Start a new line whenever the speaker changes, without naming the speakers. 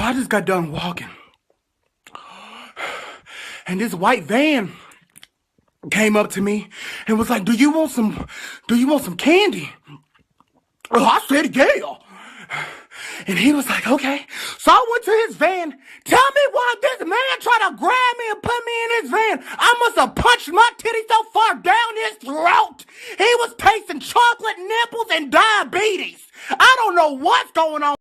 I just got done walking, and this white van came up to me and was like, do you want some candy? Oh, I said, yeah. And he was like, okay. So I went to his van. Tell me why this man tried to grab me and put me in his van. I must have punched my titty so far down his throat. He was tasting chocolate nipples and diabetes. I don't know what's going on.